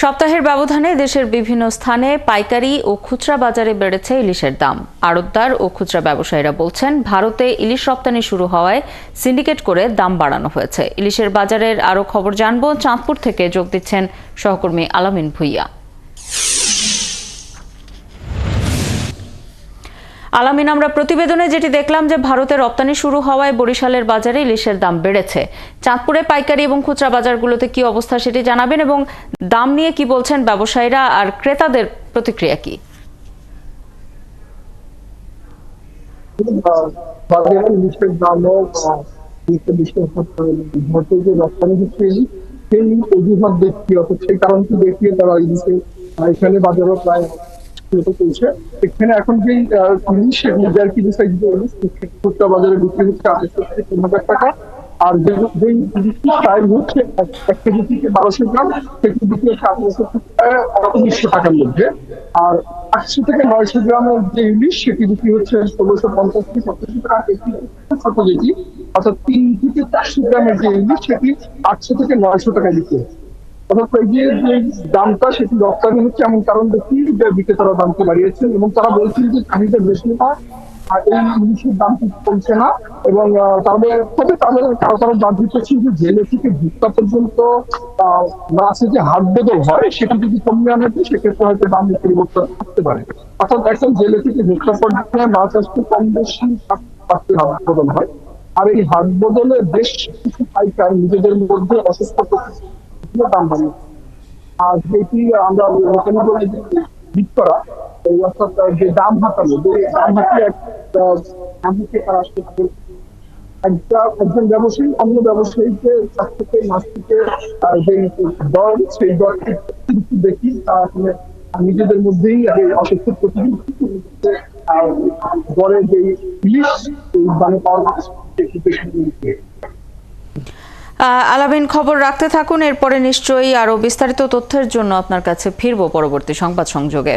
সপ্তাহের ব্যবধানে দেশের বিভিন্ন স্থানে পাইকারি ও খুচরা বাজারে বেড়েছে ইলিশের দাম। আড়তদার ও খুচরা ব্যবসায়ীরা বলছেন, ভারতে ইলিশ রপ্তানি শুরু হওয়ায় সিন্ডিকেট করে দাম বাড়ানো হয়েছে। ইলিশের বাজারের আরও খবর জানবো। চাঁদপুর থেকে যোগ দিচ্ছেন সহকর্মী আলামিন ভুইয়া। আলামিন, আমরা প্রতিবেদনে যেটি দেখলাম যে ভারতে রপ্তানি শুরু হওয়ায় বরিশালের বাজারে ইলিশের দাম বেড়েছে। চাঁদপুরে পাইকারি এবং খুচরা বাজারগুলোতে কি অবস্থা সেটি জানাবেন, এবং দাম নিয়ে কি বলছেন ব্যবসায়ীরা আর ক্রেতাদের প্রতিক্রিয়া কি? ইলিশের দামও যে রপ্তানি হচ্ছে সেই অজুহাত দেখিয়ে, সেই কারণটি দেখিয়ে তারা ইলিশে এখানে বাজারও প্রায় চলছে। এখানে এখন যে ইলিশ মিডিয়ার কেজি সাইজ খুচরা বাজারে বিক্রি হচ্ছে 2,500 টাকা, আর যে সাইজ হচ্ছে 1 কেজি থেকে 1200 গ্রাম সেটি বিক্রি হচ্ছে 1800 টাকার মধ্যে। আর 800 থেকে 900 গ্রামের যে ইলিশ সেটি বিক্রি হচ্ছে 1650 থেকে 1700 টাকা কেজি। ছোট যেটি অর্থাৎ 3 থেকে 400 গ্রামের যে ইলিশ সেটি 800 থেকে 900 টাকায় বিক্রি হচ্ছে। অর্থাৎ এই যে দামটা সেটি রপ্তানি হচ্ছে এমন কারণ দেখি বিক্রেতারা দামকে বাড়িয়েছেন, এবং তারা বলছেন যে চাহিদা বেশি না, আর এই ইলিশের দাম কমছে না। এবং তারা দাম দিতেছেন যে জেলে থেকে ভুট্টা পর্যন্ত মাছের যে হাট বদল হয় সেটা যদি কমিয়ে আনা যায় সেক্ষেত্রে হয়তো দাম পরিবর্তন আসতে পারে। অর্থাৎ একটা জেলে থেকে ভুট্টা পর্যন্ত মাছ আসতে কম বেশি হাট বদল হয়। আর এই হাট বদলে বেশ কিছু পাইকার নিজেদের মধ্যে অসুস্থ দাম বাড়িয়ে, আর যেটি আমরা বিট করা, অর্থাৎ যে দাম হাঁকানো, দাম হাঁকিয়ে একজন ব্যবসায়ী অন্য ব্যবসায়ীকে কাছ থেকে মাছ থেকে যে দর, সেই দরটি দেখি তা আসলে নিজেদের মধ্যেই অসুস্থ প্রতিযোগিতা দরে যে ইলিশ দামে পাওয়া যাচ্ছে। আলামিন, খবর রাখতে থাকুন। এরপরে নিশ্চয়ই আরো বিস্তারিত তথ্যের জন্য আপনার কাছে ফিরবো পরবর্তী সংবাদ সংযোগে।